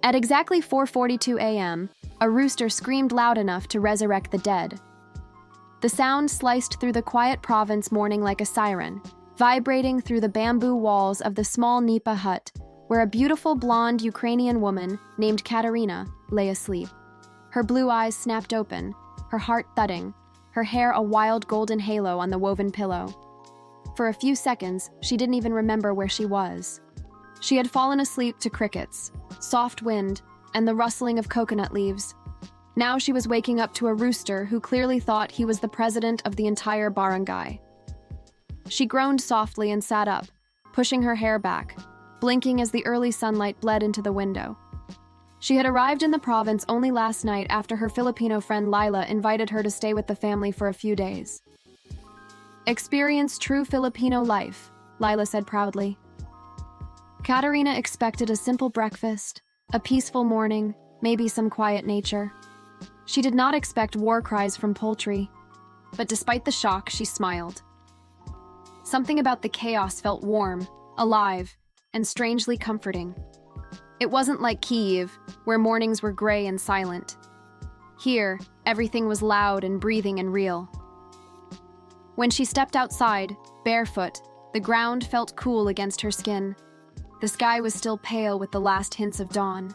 At exactly 4:42 a.m., a rooster screamed loud enough to resurrect the dead. The sound sliced through the quiet province morning like a siren, vibrating through the bamboo walls of the small nipa hut, where a beautiful blonde Ukrainian woman named Katerina lay asleep. Her blue eyes snapped open, her heart thudding, her hair a wild golden halo on the woven pillow. For a few seconds, she didn't even remember where she was. She had fallen asleep to crickets, soft wind, and the rustling of coconut leaves. Now she was waking up to a rooster who clearly thought he was the president of the entire barangay. She groaned softly and sat up, pushing her hair back, blinking as the early sunlight bled into the window. She had arrived in the province only last night after her Filipino friend Lila invited her to stay with the family for a few days. "Experience true Filipino life," Lila said proudly. Katerina expected a simple breakfast, a peaceful morning, maybe some quiet nature. She did not expect war cries from poultry, but despite the shock, she smiled. Something about the chaos felt warm, alive, and strangely comforting. It wasn't like Kyiv, where mornings were gray and silent. Here, everything was loud and breathing and real. When she stepped outside, barefoot, the ground felt cool against her skin. The sky was still pale with the last hints of dawn.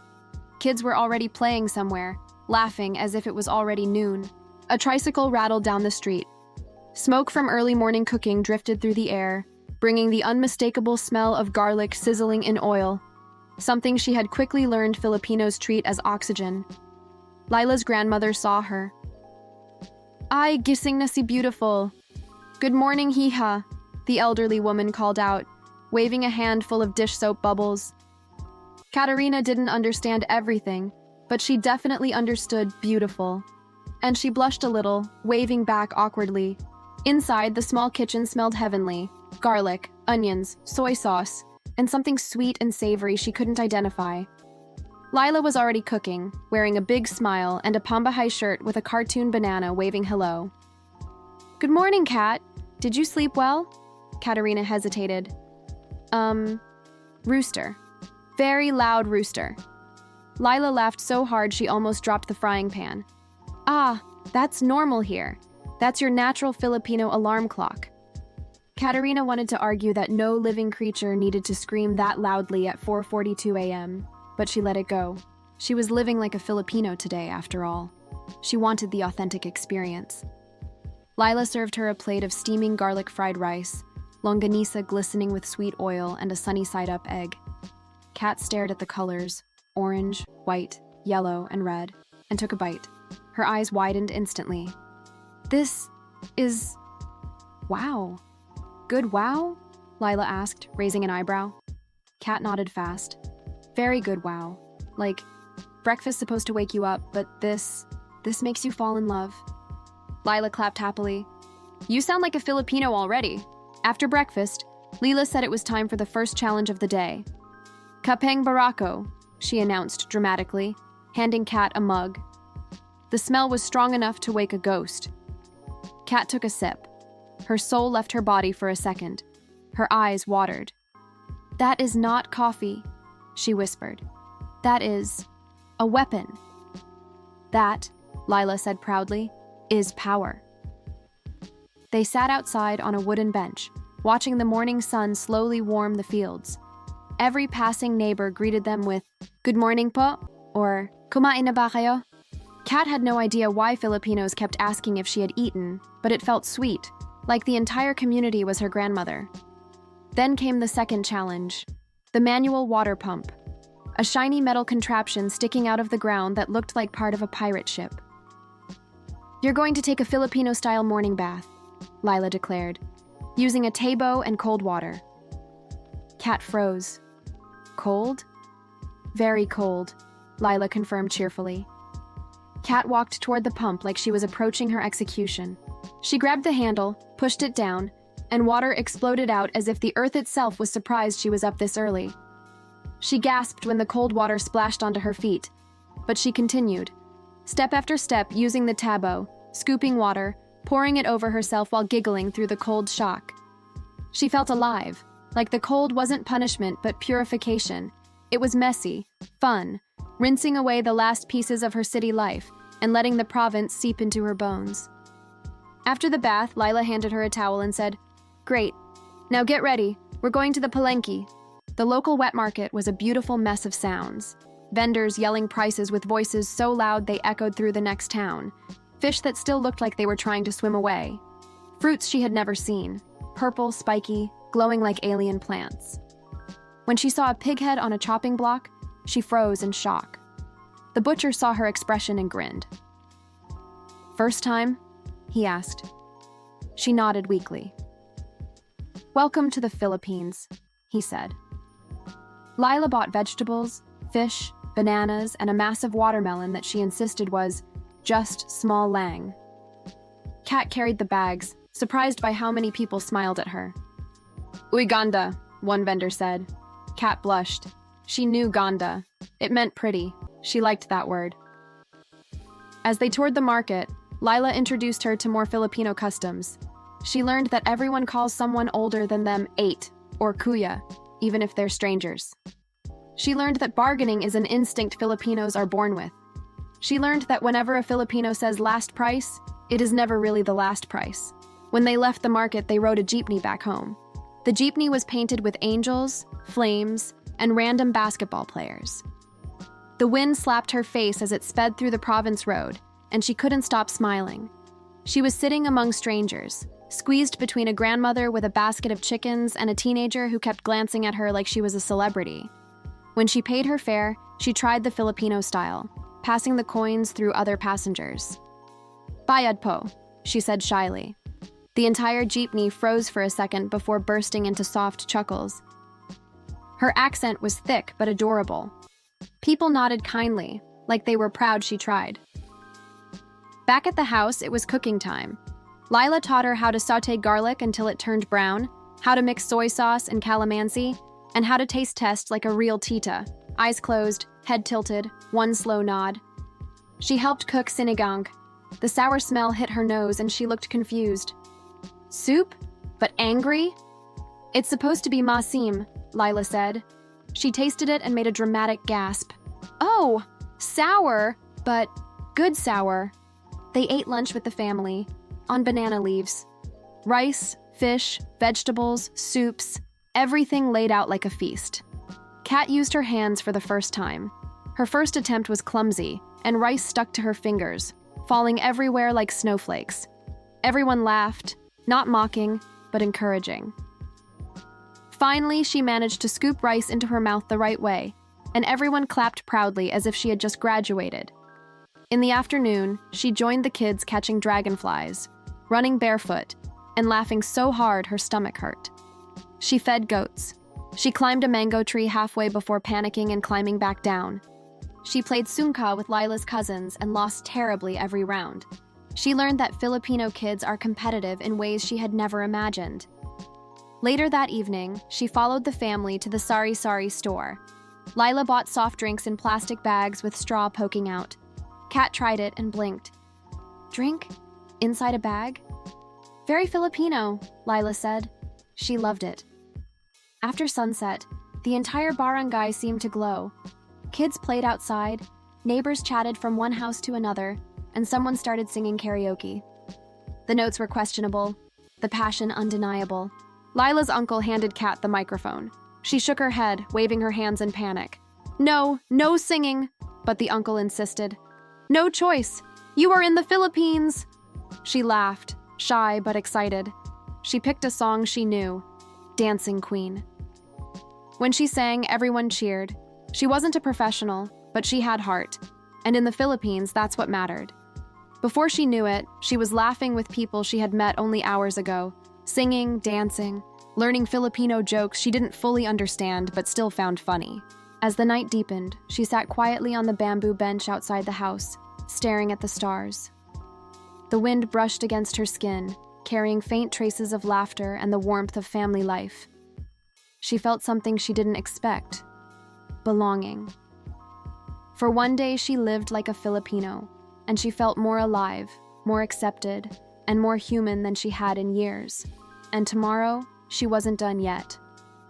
Kids were already playing somewhere, laughing as if it was already noon. A tricycle rattled down the street. Smoke from early morning cooking drifted through the air, bringing the unmistakable smell of garlic sizzling in oil, something she had quickly learned Filipinos treat as oxygen. Lila's grandmother saw her. "Ay, gising na si beautiful. Good morning, hija," the elderly woman called out, waving a handful of dish soap bubbles. Katerina didn't understand everything, but she definitely understood beautiful. And she blushed a little, waving back awkwardly. Inside, the small kitchen smelled heavenly. Garlic, onions, soy sauce, and something sweet and savory she couldn't identify. Lila was already cooking, wearing a big smile and a Pambahay shirt with a cartoon banana waving hello. "Good morning, Kat. Did you sleep well?" Katerina hesitated. Rooster. Very loud rooster." Lila laughed so hard she almost dropped the frying pan. "Ah, that's normal here. That's your natural Filipino alarm clock." Katerina wanted to argue that no living creature needed to scream that loudly at 4:42 a.m., but she let it go. She was living like a Filipino today, after all. She wanted the authentic experience. Lila served her a plate of steaming garlic fried rice, longanisa glistening with sweet oil, and a sunny-side-up egg. Kat stared at the colors, orange, white, yellow, and red, and took a bite. Her eyes widened instantly. "This is... wow." "Good wow?" Lila asked, raising an eyebrow. Kat nodded fast. "Very good wow. Like, breakfast supposed to wake you up, but this makes you fall in love." Lila clapped happily. "You sound like a Filipino already." After breakfast, Lila said it was time for the first challenge of the day. "Kapeng barako," she announced dramatically, handing Kat a mug. The smell was strong enough to wake a ghost. Kat took a sip. Her soul left her body for a second. Her eyes watered. "That is not coffee," she whispered. "That is a weapon." "That," Lila said proudly, "is power." They sat outside on a wooden bench, watching the morning sun slowly warm the fields. Every passing neighbor greeted them with, "Good morning po," or "Kumain na ba kayo?" Kat had no idea why Filipinos kept asking if she had eaten, but it felt sweet, like the entire community was her grandmother. Then came the second challenge, the manual water pump, a shiny metal contraption sticking out of the ground that looked like part of a pirate ship. "You're going to take a Filipino-style morning bath," Lila declared, using a tabo and cold water. Kat froze. "Cold?" "Very cold," Lila confirmed cheerfully. Kat walked toward the pump like she was approaching her execution. She grabbed the handle, pushed it down, and water exploded out as if the earth itself was surprised she was up this early. She gasped when the cold water splashed onto her feet, but she continued, step after step using the tabo, scooping water, pouring it over herself while giggling through the cold shock. She felt alive, like the cold wasn't punishment but purification. It was messy, fun, rinsing away the last pieces of her city life and letting the province seep into her bones. After the bath, Lila handed her a towel and said, "Great. Now get ready. We're going to the Palenque." The local wet market was a beautiful mess of sounds. Vendors yelling prices with voices so loud they echoed through the next town. Fish that still looked like they were trying to swim away. Fruits she had never seen. Purple, spiky, glowing like alien plants. When she saw a pig head on a chopping block, she froze in shock. The butcher saw her expression and grinned. "First time?" he asked. She nodded weakly. "Welcome to the Philippines," he said. Lila bought vegetables, fish, bananas, and a massive watermelon that she insisted was just small lang. Kat carried the bags, surprised by how many people smiled at her. "Uy ganda," one vendor said. Kat blushed. She knew ganda. It meant pretty. She liked that word. As they toured the market, Lila introduced her to more Filipino customs. She learned that everyone calls someone older than them eight, or kuya, even if they're strangers. She learned that bargaining is an instinct Filipinos are born with. She learned that whenever a Filipino says last price, it is never really the last price. When they left the market, they rode a jeepney back home. The jeepney was painted with angels, flames, and random basketball players. The wind slapped her face as it sped through the province road, and she couldn't stop smiling. She was sitting among strangers, squeezed between a grandmother with a basket of chickens and a teenager who kept glancing at her like she was a celebrity. When she paid her fare, she tried the Filipino style, passing the coins through other passengers. "Bayad po," she said shyly. The entire jeepney froze for a second before bursting into soft chuckles. Her accent was thick but adorable. People nodded kindly, like they were proud she tried. Back at the house, it was cooking time. Lila taught her how to saute garlic until it turned brown, how to mix soy sauce and calamansi, and how to taste test like a real tita, eyes closed, head tilted, one slow nod. She helped cook sinigang. The sour smell hit her nose and she looked confused. "Soup? But angry?" "It's supposed to be maasim," Lila said. She tasted it and made a dramatic gasp. "Oh, sour, but good sour." They ate lunch with the family, on banana leaves. Rice, fish, vegetables, soups, everything laid out like a feast. Kat used her hands for the first time. Her first attempt was clumsy, and rice stuck to her fingers, falling everywhere like snowflakes. Everyone laughed, not mocking, but encouraging. Finally, she managed to scoop rice into her mouth the right way, and everyone clapped proudly as if she had just graduated. In the afternoon, she joined the kids catching dragonflies, running barefoot, and laughing so hard her stomach hurt. She fed goats. She climbed a mango tree halfway before panicking and climbing back down. She played sungka with Lila's cousins and lost terribly every round. She learned that Filipino kids are competitive in ways she had never imagined. Later that evening, she followed the family to the sari-sari store. Lila bought soft drinks in plastic bags with straw poking out. Kat tried it and blinked. "Drink? Inside a bag?" "Very Filipino," Lila said. She loved it. After sunset, the entire barangay seemed to glow. Kids played outside, neighbors chatted from one house to another, and someone started singing karaoke. The notes were questionable, the passion undeniable. Lila's uncle handed Kat the microphone. She shook her head, waving her hands in panic. "No, no singing," but the uncle insisted. "No choice. You are in the Philippines." She laughed, shy but excited. She picked a song she knew, Dancing Queen. When she sang, everyone cheered. She wasn't a professional, but she had heart. And in the Philippines, that's what mattered. Before she knew it, she was laughing with people she had met only hours ago, singing, dancing, learning Filipino jokes she didn't fully understand but still found funny. As the night deepened, she sat quietly on the bamboo bench outside the house, staring at the stars. The wind brushed against her skin, carrying faint traces of laughter and the warmth of family life. She felt something she didn't expect: belonging. For one day, she lived like a Filipino, and she felt more alive, more accepted, and more human than she had in years. And tomorrow, she wasn't done yet.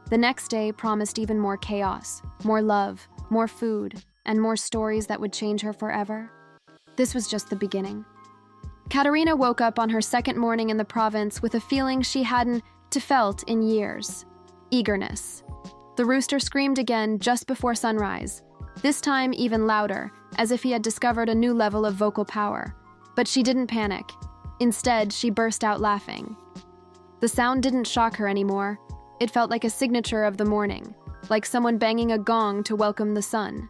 The next day promised even more chaos, more love, more food, and more stories that would change her forever. This was just the beginning. Katerina woke up on her second morning in the province with a feeling she hadn't felt in years. Eagerness. The rooster screamed again just before sunrise, this time even louder, as if he had discovered a new level of vocal power. But she didn't panic. Instead, she burst out laughing. The sound didn't shock her anymore. It felt like a signature of the morning, like someone banging a gong to welcome the sun.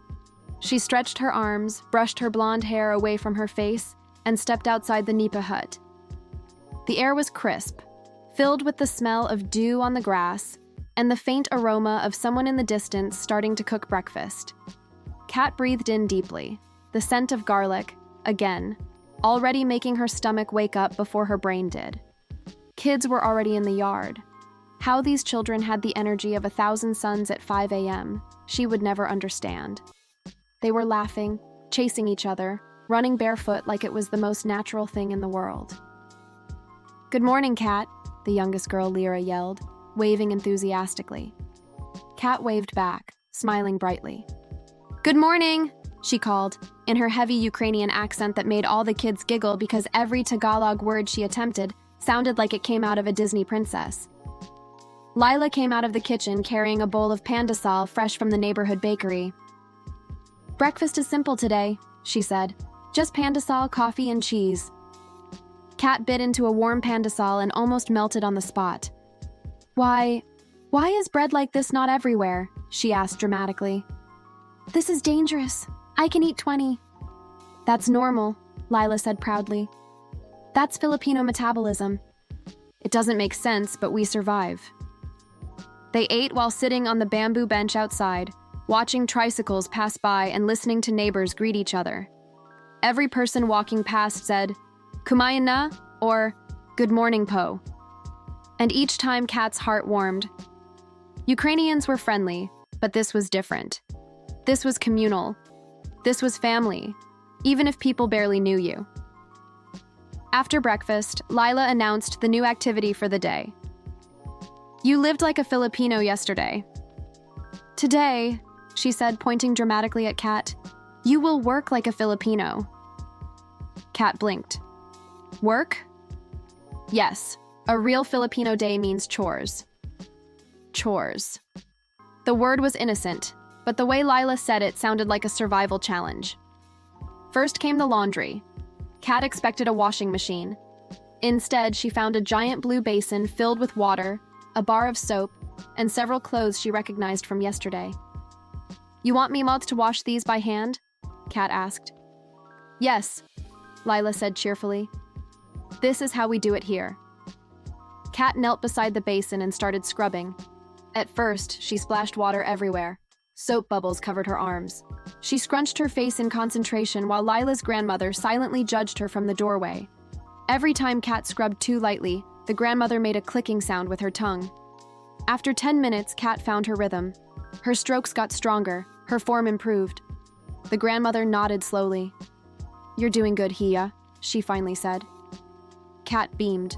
She stretched her arms, brushed her blonde hair away from her face, and stepped outside the nipa hut. The air was crisp, filled with the smell of dew on the grass and the faint aroma of someone in the distance starting to cook breakfast. Kat breathed in deeply, the scent of garlic, again, already making her stomach wake up before her brain did. Kids were already in the yard. How these children had the energy of 1,000 suns at 5 a.m., she would never understand. They were laughing, chasing each other, running barefoot like it was the most natural thing in the world. "Good morning, Kat," the youngest girl Lyra yelled, waving enthusiastically. Kat waved back, smiling brightly. "Good morning," she called, in her heavy Ukrainian accent that made all the kids giggle because every Tagalog word she attempted sounded like it came out of a Disney princess. Lila came out of the kitchen carrying a bowl of pandesal fresh from the neighborhood bakery. "Breakfast is simple today," she said. "Just pandesal, coffee, and cheese." Kat bit into a warm pandesal and almost melted on the spot. Why is bread like this not everywhere?" she asked dramatically. "This is dangerous. I can eat 20. "That's normal," Lila said proudly. "That's Filipino metabolism. It doesn't make sense, but we survive." They ate while sitting on the bamboo bench outside, watching tricycles pass by and listening to neighbors greet each other. Every person walking past said, "Kumain na?" or "Good morning, Po." And each time Kat's heart warmed. Ukrainians were friendly, but this was different. This was communal. This was family, even if people barely knew you. After breakfast, Lila announced the new activity for the day. "You lived like a Filipino yesterday. Today," she said, pointing dramatically at Kat, "you will work like a Filipino." Kat blinked. "Work?" "Yes, a real Filipino day means chores." Chores. The word was innocent, but the way Lila said it sounded like a survival challenge. First came the laundry. Kat expected a washing machine. Instead, she found a giant blue basin filled with water, a bar of soap, and several clothes she recognized from yesterday. "You want me to wash these by hand?" Kat asked. "Yes," Lila said cheerfully. "This is how we do it here." Kat knelt beside the basin and started scrubbing. At first, she splashed water everywhere. Soap bubbles covered her arms. She scrunched her face in concentration while Lila's grandmother silently judged her from the doorway. Every time Kat scrubbed too lightly, the grandmother made a clicking sound with her tongue. After 10 minutes, Kat found her rhythm. Her strokes got stronger, her form improved. The grandmother nodded slowly. "You're doing good, Hia," she finally said. Kat beamed.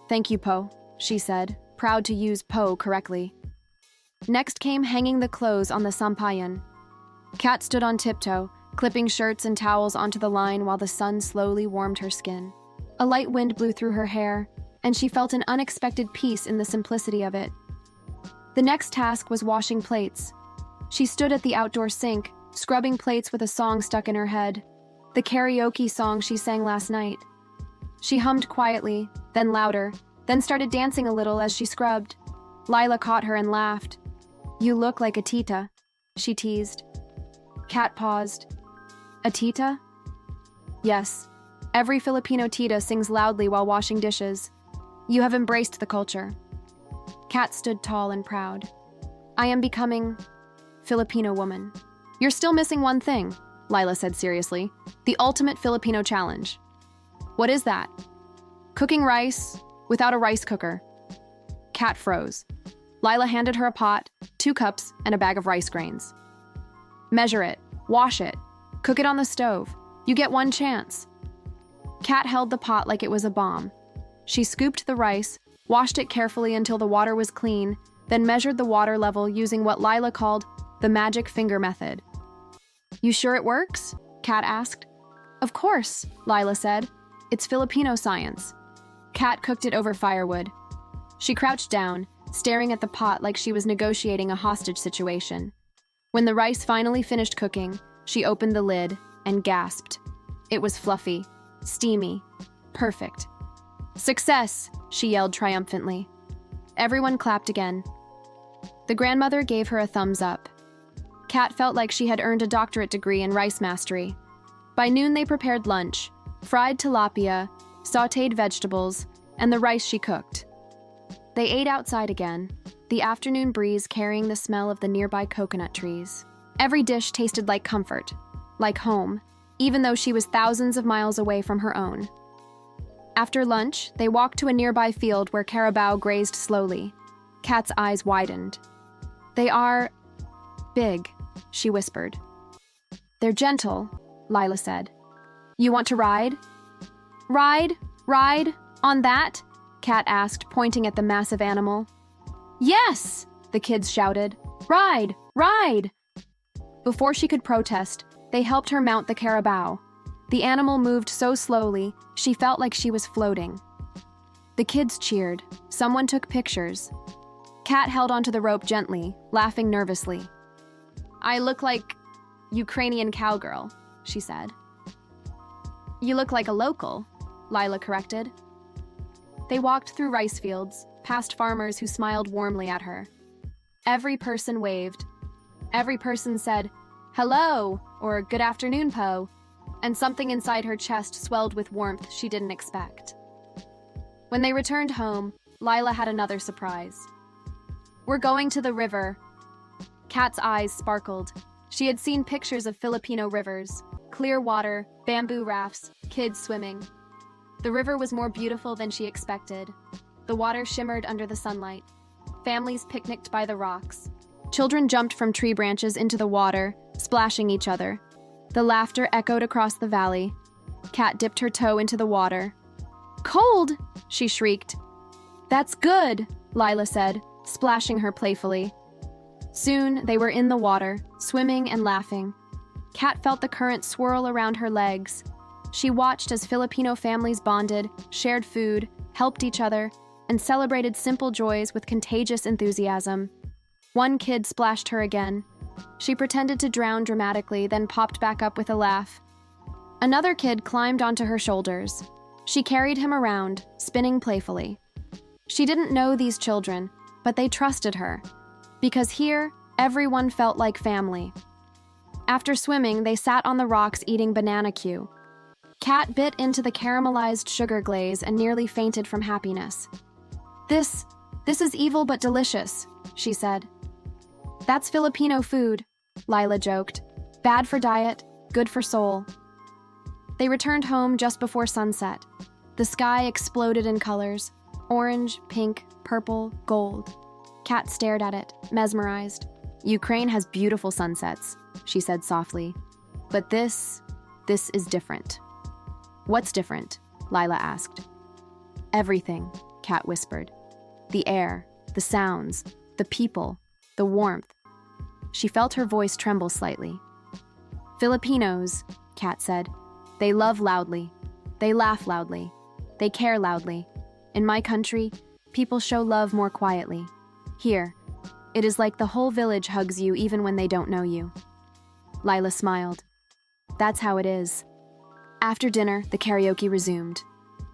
"Thank you, Po," she said, proud to use Po correctly. Next came hanging the clothes on the sampayan. Kat stood on tiptoe, clipping shirts and towels onto the line while the sun slowly warmed her skin. A light wind blew through her hair, and she felt an unexpected peace in the simplicity of it. The next task was washing plates. She stood at the outdoor sink, scrubbing plates with a song stuck in her head, the karaoke song she sang last night. She hummed quietly, then louder, then started dancing a little as she scrubbed. Lila caught her and laughed. "You look like a tita," she teased. Kat paused. "A tita?" "Yes. Every Filipino tita sings loudly while washing dishes. You have embraced the culture." Kat stood tall and proud. "I am becoming Filipino woman." "You're still missing one thing," Lila said seriously. "The ultimate Filipino challenge." "What is that?" "Cooking rice without a rice cooker." Kat froze. Lila handed her a pot, 2 cups, and a bag of rice grains. "Measure it, wash it, cook it on the stove. You get one chance." Kat held the pot like it was a bomb. She scooped the rice, washed it carefully until the water was clean, then measured the water level using what Lila called the magic finger method. You sure it works? Kat asked. Of course, Lila said. It's Filipino science. Kat cooked it over firewood. She crouched down, staring at the pot like she was negotiating a hostage situation. When the rice finally finished cooking, she opened the lid and gasped. It was fluffy, steamy, perfect. Success, she yelled triumphantly. Everyone clapped again. The grandmother gave her a thumbs up. Kat felt like she had earned a doctorate degree in rice mastery. By noon they prepared lunch, fried tilapia, sautéed vegetables, and the rice she cooked. They ate outside again, the afternoon breeze carrying the smell of the nearby coconut trees. Every dish tasted like comfort, like home, even though she was thousands of miles away from her own. After lunch, they walked to a nearby field where carabao grazed slowly. Kat's eyes widened. They are big, she whispered. They're gentle, Lila said. You want to ride? Ride? On that? Kat asked, pointing at the massive animal. Yes! The kids shouted. Ride! Before she could protest, they helped her mount the carabao. The animal moved so slowly, she felt like she was floating. The kids cheered. Someone took pictures. Kat held onto the rope gently, laughing nervously. I look like Ukrainian cowgirl, she said. You look like a local, Lila corrected. They walked through rice fields, past farmers who smiled warmly at her. Every person waved. Every person said, hello, or good afternoon, Po, and something inside her chest swelled with warmth she didn't expect. When they returned home, Lila had another surprise. We're going to the river. Kat's eyes sparkled. She had seen pictures of Filipino rivers, clear water, bamboo rafts, kids swimming. The river was more beautiful than she expected. The water shimmered under the sunlight. Families picnicked by the rocks. Children jumped from tree branches into the water, splashing each other. The laughter echoed across the valley. Kat dipped her toe into the water. Cold, she shrieked. That's good, Lila said, splashing her playfully. Soon, they were in the water, swimming and laughing. Kat felt the current swirl around her legs. She watched as Filipino families bonded, shared food, helped each other, and celebrated simple joys with contagious enthusiasm. One kid splashed her again. She pretended to drown dramatically, then popped back up with a laugh. Another kid climbed onto her shoulders. She carried him around, spinning playfully. She didn't know these children, but they trusted her. Because here, everyone felt like family. After swimming, they sat on the rocks eating banana Q. Kat bit into the caramelized sugar glaze and nearly fainted from happiness. This is evil but delicious, she said. That's Filipino food, Lila joked. Bad for diet, good for soul. They returned home just before sunset. The sky exploded in colors: orange, pink, purple, gold. Kat stared at it, mesmerized. Ukraine has beautiful sunsets, she said softly. But this is different. What's different? Lila asked. Everything, Kat whispered. The air, the sounds, the people, the warmth. She felt her voice tremble slightly. Filipinos, Kat said. They love loudly. They laugh loudly. They care loudly. In my country, people show love more quietly. Here, it is like the whole village hugs you even when they don't know you. Lila smiled. That's how it is. After dinner, the karaoke resumed.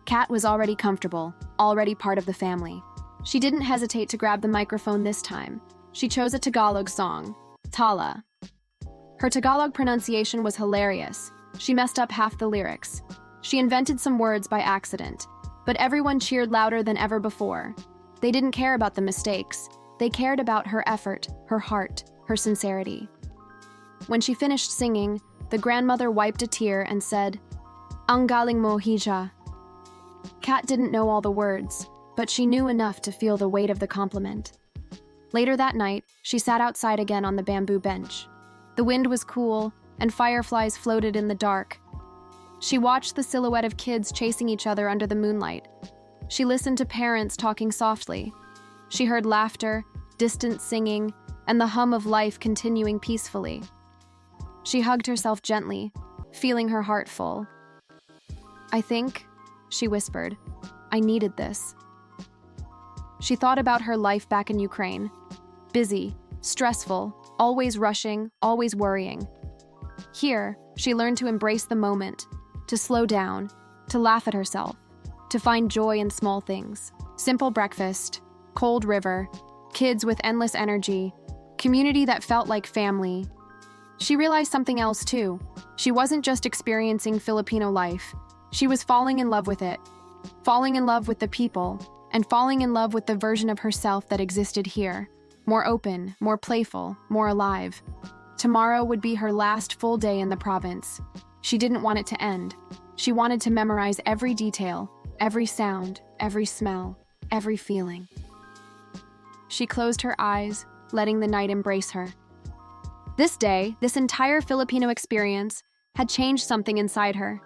Kat was already comfortable, already part of the family. She didn't hesitate to grab the microphone this time. She chose a Tagalog song, Tala. Her Tagalog pronunciation was hilarious. She messed up half the lyrics. She invented some words by accident, but everyone cheered louder than ever before. They didn't care about the mistakes. They cared about her effort, her heart, her sincerity. When she finished singing, the grandmother wiped a tear and said, Ang galing mo, hija. Kat didn't know all the words, but she knew enough to feel the weight of the compliment. Later that night, she sat outside again on the bamboo bench. The wind was cool, and fireflies floated in the dark. She watched the silhouette of kids chasing each other under the moonlight. She listened to parents talking softly. She heard laughter, distant singing, and the hum of life continuing peacefully. She hugged herself gently, feeling her heart full. "I think," she whispered, "I needed this." She thought about her life back in Ukraine. Busy, stressful, always rushing, always worrying. Here, she learned to embrace the moment, to slow down, to laugh at herself, to find joy in small things. Simple breakfast, cold river, kids with endless energy, community that felt like family. She realized something else too. She wasn't just experiencing Filipino life. She was falling in love with it. Falling in love with the people, and falling in love with the version of herself that existed here. More open, more playful, more alive. Tomorrow would be her last full day in the province. She didn't want it to end. She wanted to memorize every detail, every sound, every smell, every feeling. She closed her eyes, letting the night embrace her. This day, this entire Filipino experience, had changed something inside her.